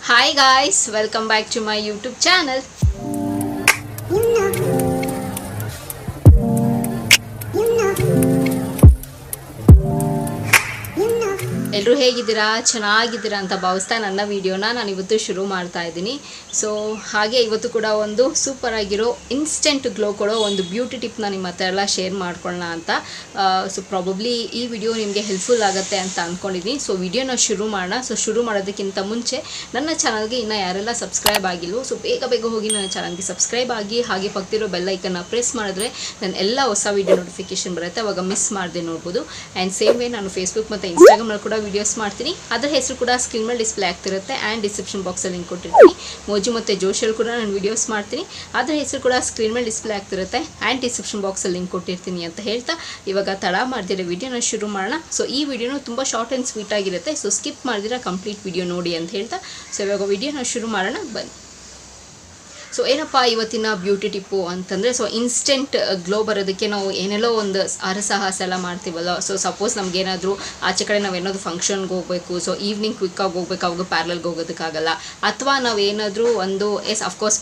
Hi guys, welcome back to my YouTube channel. ಎಲ್ಲರೂ ಹೇಗಿದ್ದೀರಾ, ಚೆನ್ನಾಗಿದ್ದೀರಾ ಅಂತ ಭಾವಿಸ್ತಾ ನನ್ನ ವಿಡಿಯೋನ ನಾನು ಇವತ್ತು ಶುರು ಮಾಡ್ತಾ ಇದ್ದೀನಿ. ಸೊ ಹಾಗೆ ಇವತ್ತು ಕೂಡ ಒಂದು ಸೂಪರ್ ಆಗಿರೋ ಇನ್ಸ್ಟೆಂಟ್ ಗ್ಲೋ ಕೊಡೋ ಒಂದು ಬ್ಯೂಟಿ ಟಿಪ್ನ ನಿಮ್ಮ ಹತ್ರ ಎಲ್ಲ ಶೇರ್ ಮಾಡ್ಕೊಳ್ಳೋಣ ಅಂತ. ಸೊ ಪ್ರಾಬಬ್ಲಿ ಈ ವಿಡಿಯೋ ನಿಮಗೆ ಹೆಲ್ಪ್ಫುಲ್ ಆಗುತ್ತೆ ಅಂತ ಅಂದ್ಕೊಂಡಿದ್ದೀನಿ. ಸೊ ವಿಡಿಯೋನ ಶುರು ಮಾಡೋಣ. ಸೊ ಶುರು ಮಾಡೋದಕ್ಕಿಂತ ಮುಂಚೆ ನನ್ನ ಚಾನಲ್ಗೆ ಇನ್ನೂ ಯಾರೆಲ್ಲ ಸಬ್ಸ್ಕ್ರೈಬ್ ಆಗಿಲ್ವೋ ಸೊ ಬೇಗ ಹೋಗಿ ನನ್ನ ಚಾನಲ್ಗೆ ಸಬ್ಸ್ಕ್ರೈಬ್ ಆಗಿ, ಹಾಗೆ ಪಕ್ಕದಿರೋ ಬೆಲ್ ಐಕನ್ನ ಪ್ರೆಸ್ ಮಾಡಿದ್ರೆ ನನ್ನ ಎಲ್ಲ ಹೊಸ ವಿಡಿಯೋ ನೋಟಿಫಿಕೇಶನ್ ಬರುತ್ತೆ, ಅವಾಗ ಮಿಸ್ ಮಾಡದೆ ನೋಡ್ಬೋದು. ಆ್ಯಂಡ್ ಸೇಮ್ ವೇ ನಾನು ಫೇಸ್ಬುಕ್ ಮತ್ತು ಇನ್ಸ್ಟಾಗ್ರಾಮಲ್ಲಿ ಕೂಡ ವಿಡಿಯೋಸ್ ಮಾಡ್ತೀನಿ. ಅದರ ಹೆಸರು ಕೂಡ ಸ್ಕ್ರೀನ್ ಮೇಲೆ ಡಿಸ್ಪ್ಲೇ ಆಗ್ತಿರುತ್ತೆ. ಆ್ಯಂಡ್ ಡಿಸ್ಕ್ರಿಪ್ಷನ್ ಬಾಕ್ಸಲ್ಲಿ ಲಿಂಕ್ ಕೊಟ್ಟಿರ್ತೀನಿ. ಮೋಜು ಮತ್ತು ಜೋಶಲ್ಲಿ ಕೂಡ ನಾನು ವಿಡಿಯೋಸ್ ಮಾಡ್ತೀನಿ. ಅದರ ಹೆಸರು ಕೂಡ ಸ್ಕ್ರೀನ್ ಮೇಲೆ ಡಿಸ್ಪ್ಲೇ ಆಗ್ತಿರುತ್ತೆ. ಆ್ಯಂಡ್ ಡಿಸ್ಕ್ರಿಪ್ಷನ್ ಬಾಕ್ಸಲ್ಲಿ ಲಿಂಕ್ ಕೊಟ್ಟಿರ್ತೀನಿ ಅಂತ ಹೇಳ್ತಾ ಇವಾಗ ತಡ ಮಾಡ್ದಿರೋ ವಿಡಿಯೋನ ಶುರು ಮಾಡೋಣ. ಸೊ ಈ ವಿಡಿಯೋನು ತುಂಬ ಶಾರ್ಟ್ ಆ್ಯಂಡ್ ಸ್ವೀಟ್ ಆಗಿರುತ್ತೆ. ಸೊ ಸ್ಕಿಪ್ ಮಾಡಿದಿರ ಕಂಪ್ಲೀಟ್ ವಿಡಿಯೋ ನೋಡಿ ಅಂತ ಹೇಳ್ತಾ ಸೊ ಇವಾಗ ವಿಡಿಯೋನ ಶುರು ಮಾಡೋಣ ಬನ್ನಿ. ಸೊ ಏನಪ್ಪ ಇವತ್ತಿನ ಬ್ಯೂಟಿ ಟಿಪ್ಪು ಅಂತಂದರೆ, ಸೊ ಇನ್ಸ್ಟೆಂಟ್ ಗ್ಲೋ ಬರೋದಕ್ಕೆ ನಾವು ಏನೆಲ್ಲೋ ಒಂದು ಹರಸಾಹಸ ಎಲ್ಲ ಮಾಡ್ತೀವಲ್ಲ. ಸೊ ಸಪೋಸ್ ನಮಗೇನಾದರೂ ಆಚೆ ಕಡೆ ನಾವೇನಾದರೂ ಫಂಕ್ಷನ್ಗೆ ಹೋಗಬೇಕು, ಸೊ ಈವ್ನಿಂಗ್ ಕ್ವಿಕ್ಕಾಗಿ ಹೋಗ್ಬೇಕು, ಅವಾಗ ಪ್ಯಾರ್ಲಲ್ಗೆ ಹೋಗೋದಕ್ಕಾಗಲ್ಲ. ಅಥವಾ ನಾವೇನಾದರೂ ಒಂದು ಅಫ್ಕೋರ್ಸ್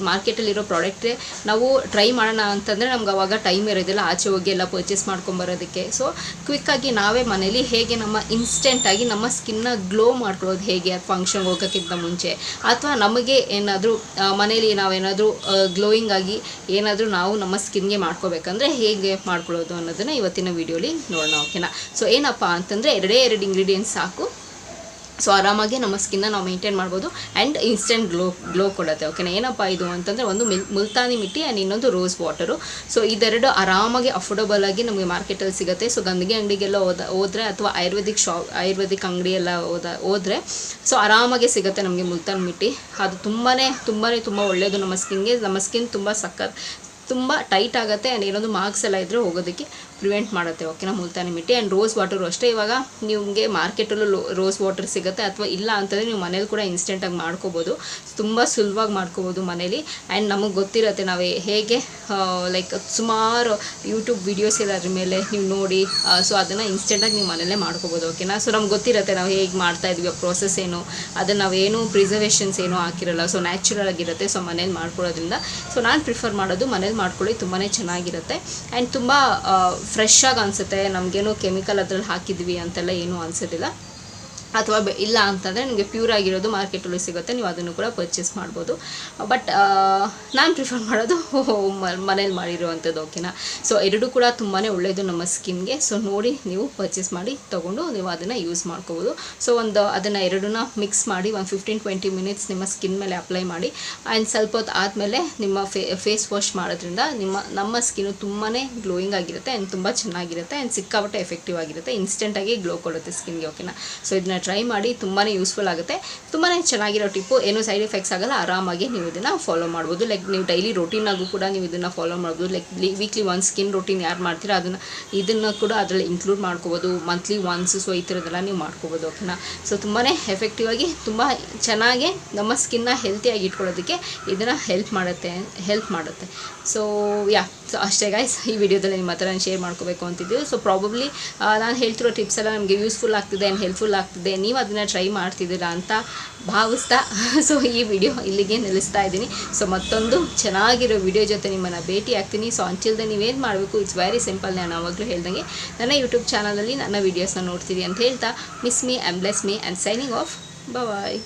ಮಾರ್ಕೆಟಲ್ಲಿರೋ ಪ್ರಾಡಕ್ಟೇ ನಾವು ಟ್ರೈ ಮಾಡೋಣ ಅಂತಂದರೆ ನಮ್ಗೆ ಅವಾಗ ಟೈಮ್ ಇರೋದಿಲ್ಲ ಆಚೆ ಹೋಗಿ ಎಲ್ಲ ಪರ್ಚೇಸ್ ಮಾಡ್ಕೊಂಬರೋದಕ್ಕೆ. ಸೊ ಕ್ವಿಕ್ಕಾಗಿ ನಾವೇ ಮನೇಲಿ ಹೇಗೆ ನಮ್ಮ ಇನ್ಸ್ಟೆಂಟಾಗಿ ನಮ್ಮ ಸ್ಕಿನ್ನ ಗ್ಲೋ ಮಾಡ್ಕೊಳ್ಳೋದು ಹೇಗೆ ಫಂಕ್ಷನ್ಗೆ ಹೋಗೋಕ್ಕಿಂತ ಮುಂಚೆ, ಅಥವಾ ನಮಗೆ ಏನಾದರೂ ಮನೇಲಿ ನಾವೇನಾದರೂ ಗ್ಲೋಯಿಂಗ್ ಆಗಿ ಏನಾದರೂ ನಾವು ನಮ್ಮ ಸ್ಕಿನ್ಗೆ ಮಾಡ್ಕೋಬೇಕಂದ್ರೆ ಹೇಗೆ ಮಾಡ್ಕೊಳ್ಳೋದು ಅನ್ನೋದನ್ನು ಇವತ್ತಿನ ವಿಡಿಯೋಲಿ ನೋಡೋಣ. ಓಕೆನಾ? ಸೊ ಏನಪ್ಪ ಅಂತಂದರೆ ಎರಡು ಇಂಗ್ರೀಡಿಯೆಂಟ್ಸ್ ಸಾಕು. ಸೊ ಆರಾಮಾಗಿ ನಮ್ಮ ಸ್ಕಿನ್ನ ನಾವು ಮೇಂಟೈನ್ ಮಾಡ್ಬೋದು ಆ್ಯಂಡ್ ಇನ್ಸ್ಟೆಂಟ್ ಗ್ಲೋ ಕೊಡುತ್ತೆ. ಓಕೆನಾ? ಏನಪ್ಪ ಇದು ಅಂತಂದರೆ ಒಂದು ಮುಲ್ತಾನಿ ಮಿಟ್ಟಿ ಆ್ಯಂಡ್ ಇನ್ನೊಂದು ರೋಸ್ ವಾಟರು. ಸೊ ಇದೆರಡು ಆರಾಮಾಗಿ ಅಫೋರ್ಡಬಲ್ ಆಗಿ ನಮಗೆ ಮಾರ್ಕೆಟಲ್ಲಿ ಸಿಗುತ್ತೆ. ಸೊ ಗಂದಿಗೆ ಅಂಗಡಿಗೆಲ್ಲ ಹೋದರೆ ಅಥವಾ ಆಯುರ್ವೇದಿಕ್ ಅಂಗಡಿ ಎಲ್ಲ ಹೋದರೆ ಸೊ ಆರಾಮಾಗಿ ಸಿಗುತ್ತೆ ನಮಗೆ ಮುಲ್ತಾನಿ ಮಿಟ್ಟಿ. ಅದು ತುಂಬ ಒಳ್ಳೆಯದು ನಮ್ಮ ಸ್ಕಿನ್ಗೆ. ನಮ್ಮ ಸ್ಕಿನ್ ತುಂಬ ಟೈಟ್ ಆಗುತ್ತೆ ಆ್ಯಂಡ್ ಏನೊಂದು ಮಾರ್ಕ್ಸ್ ಎಲ್ಲ ಇದ್ದರೆ ಹೋಗೋದಕ್ಕೆ ಪ್ರಿವೆಂಟ್ ಮಾಡುತ್ತೆ. ಓಕೆನಾ? ಮುಲ್ತಾನಿ ಮಿಟ್ಟಿ ಆ್ಯಂಡ್ ರೋಸ್ ವಾಟರು ಅಷ್ಟೇ. ಇವಾಗ ನಿಮಗೆ ಮಾರ್ಕೆಟಲ್ಲೂ ರೋಸ್ ವಾಟರ್ ಸಿಗುತ್ತೆ, ಅಥವಾ ಇಲ್ಲ ಅಂತಂದರೆ ನೀವು ಮನೇಲಿ ಕೂಡ ಇನ್ಸ್ಟೆಂಟಾಗಿ ಮಾಡ್ಕೋಬೋದು. ತುಂಬ ಸುಲಭವಾಗಿ ಮಾಡ್ಕೋಬೋದು ಮನೇಲಿ. ಆ್ಯಂಡ್ ನಮಗೆ ಗೊತ್ತಿರುತ್ತೆ ನಾವು ಹೇಗೆ ಲೈಕ್ ಸುಮಾರು ಯೂಟ್ಯೂಬ್ ವೀಡಿಯೋಸ್ ಎಲ್ಲ ಅದ್ರ ಮೇಲೆ ನೀವು ನೋಡಿ ಸೊ ಅದನ್ನು ಇನ್ಸ್ಟೆಂಟಾಗಿ ನೀವು ಮನೇಲೇ ಮಾಡ್ಕೋಬೋದು. ಓಕೆನಾ? ಸೊ ನಮ್ಗೆ ಗೊತ್ತಿರುತ್ತೆ ನಾವು ಹೇಗೆ ಮಾಡ್ತಾಯಿದ್ವಿ, ಪ್ರೋಸೆಸ್ ಏನು, ಅದನ್ನು ನಾವೇನು ಪ್ರಿಸರ್ವೇಷನ್ಸ್ ಏನೂ ಹಾಕಿರಲ್ಲ. ಸೊ ನ್ಯಾಚುರಲ್ ಆಗಿರುತ್ತೆ. ಸೊ ಮನೇಲಿ ಮಾಡ್ಕೊಳ್ಳೋದ್ರಿಂದ ಸೊ ನಾನು ಪ್ರಿಫರ್ ಮಾಡೋದು ಮನೇಲಿ ಮಾಡ್ಕೊಳ್ಳಿ, ತುಂಬಾ ಚೆನ್ನಾಗಿರುತ್ತೆ ಆ್ಯಂಡ್ ತುಂಬ ಫ್ರೆಶ್ ಆಗಿ ಅನಿಸುತ್ತೆ. ನಮಗೇನು ಕೆಮಿಕಲ್ ಅದ್ರಲ್ಲಿ ಹಾಕಿದ್ವಿ ಅಂತೆಲ್ಲ ಏನೂ ಅನಿಸೋದಿಲ್ಲ. ಅಥವಾ ಇಲ್ಲ ಅಂತಂದರೆ ನಿಮಗೆ ಪ್ಯೂರ್ ಆಗಿರೋದು ಮಾರ್ಕೆಟಲ್ಲಿ ಸಿಗುತ್ತೆ, ನೀವು ಅದನ್ನು ಕೂಡ ಪರ್ಚೇಸ್ ಮಾಡ್ಬೋದು. ಬಟ್ ನಾನು ಪ್ರಿಫರ್ ಮಾಡೋದು ಮನೇಲಿ ಮಾಡಿರುವಂಥದ್ದು. ಓಕೆನಾ? ಸೊ ಎರಡೂ ಕೂಡ ತುಂಬಾ ಒಳ್ಳೆಯದು ನಮ್ಮ ಸ್ಕಿನ್ಗೆ. ಸೊ ನೋಡಿ ನೀವು ಪರ್ಚೇಸ್ ಮಾಡಿ ತೊಗೊಂಡು ನೀವು ಅದನ್ನು ಯೂಸ್ ಮಾಡ್ಕೋಬೋದು. ಸೊ ಅದನ್ನು ಎರಡನ್ನ ಮಿಕ್ಸ್ ಮಾಡಿ 15-20 ಮಿನಿಟ್ಸ್ ನಿಮ್ಮ ಸ್ಕಿನ್ ಮೇಲೆ ಅಪ್ಲೈ ಮಾಡಿ. ಆ್ಯಂಡ್ ಸ್ವಲ್ಪ ಹೊತ್ತು ಆದಮೇಲೆ ನಿಮ್ಮ ಫೇಸ್ ವಾಶ್ ಮಾಡೋದ್ರಿಂದ ನಮ್ಮ ಸ್ಕಿನ್ನು ತುಂಬಾ ಗ್ಲೋಯಿಂಗ್ ಆಗಿರುತ್ತೆ ಆ್ಯಂಡ್ ತುಂಬ ಚೆನ್ನಾಗಿರುತ್ತೆ ಆ್ಯಂಡ್ ಸಿಕ್ಕಾಪಟ್ಟೆ ಎಫೆಕ್ಟಿವ್ ಆಗಿರುತ್ತೆ. ಇನ್ಸ್ಟೆಂಟಾಗಿ ಗ್ಲೋ ಕೊಡುತ್ತೆ ಸ್ಕಿನ್ಗೆ. ಓಕೆನಾ? ಸೊ ಇದನ್ನ ಟ್ರೈ ಮಾಡಿ, ತುಂಬಾ ಯೂಸ್ಫುಲ್ ಆಗುತ್ತೆ. ತುಂಬಾ ಚೆನ್ನಾಗಿರೋ ಟಿಪ್ಪು, ಏನೂ ಸೈಡ್ ಎಫೆಕ್ಟ್ಸ್ ಆಗಲ್ಲ. ಆರಾಮಾಗಿ ನೀವು ಇದನ್ನು ಫಾಲೋ ಮಾಡ್ಬೋದು. ಲೈಕ್ ನೀವು ಡೈಲಿ ರೋಟೀನಾಗೂ ಕೂಡ ನೀವು ಇದನ್ನು ಫಾಲೋ ಮಾಡ್ಬೋದು. Like weekly once skin routine ಯಾರು ಮಾಡ್ತೀರಾ ಇದನ್ನು ಕೂಡ ಅದರಲ್ಲಿ ಇನ್ಕ್ಲೂಡ್ ಮಾಡ್ಕೋಬೋದು. ಮಂತ್ಲಿ ಒನ್ಸ್ ಸೊ ಈ ಥರದ್ದೆಲ್ಲ ನೀವು ಮಾಡ್ಕೋಬೋದು. ಓಕೆನಾ? ಸೊ ತುಂಬಾ ಎಫೆಕ್ಟಿವ್ ಆಗಿ ತುಂಬ ಚೆನ್ನಾಗಿ ನಮ್ಮ ಸ್ಕಿನ್ನ ಹೆಲ್ತಿಯಾಗಿ ಇಟ್ಕೊಳ್ಳೋದಕ್ಕೆ ಇದನ್ನು ಹೆಲ್ಪ್ ಮಾಡುತ್ತೆ. ಸೊ ಸೊ ಅಷ್ಟೇ ಗೈಸ್, ಈ ವಿಡಿಯೋದಲ್ಲಿ ನಿಮ್ಮ ಹತ್ರ ನಾನು ಶೇರ್ ಮಾಡ್ಕೋಬೇಕು ಅಂತಿದ್ದೀವಿ. ಸೊ ಪ್ರಾಬಬ್ಲಿ ನಾನು ಹೇಳ್ತಿರೋ ಟಿಪ್ಸ್ ಎಲ್ಲ ನಮಗೆ ಯೂಸ್ಫುಲ್ ಆಗ್ತಿದೆ ಆ್ಯಂಡ್ ಹೆಲ್ಪ್ಫುಲ್ ಆಗ್ತಿದೆ, ನೀವು ಅದನ್ನು ಟ್ರೈ ಮಾಡ್ತಿದ್ದೀರಾ ಅಂತ ಭಾವಿಸ್ತಾ ಸೊ ಈ ವಿಡಿಯೋ ಇಲ್ಲಿಗೆ ನಿಲ್ಲಿಸ್ತಾ ಇದ್ದೀನಿ. ಸೊ ಮತ್ತೊಂದು ಚೆನ್ನಾಗಿರೋ ವಿಡಿಯೋ ಜೊತೆ ನಿಮ್ಮನ್ನು ಭೇಟಿ ಆಗ್ತೀನಿ. ಸೊ ಅಂಚಿಲ್ದೆ ನೀವೇನು ಮಾಡಬೇಕು, ಇಟ್ಸ್ ವೆರಿ ಸಿಂಪಲ್. ನಾನು ಆವಾಗಲೂ ಹೇಳ್ದಂಗೆ ನನ್ನ ಯೂಟ್ಯೂಬ್ ಚಾನಲಲ್ಲಿ ನನ್ನ ವೀಡಿಯೋಸ್ನ ನೋಡ್ತೀವಿ ಅಂತ ಹೇಳ್ತಾ miss me and bless me and signing off. Bye.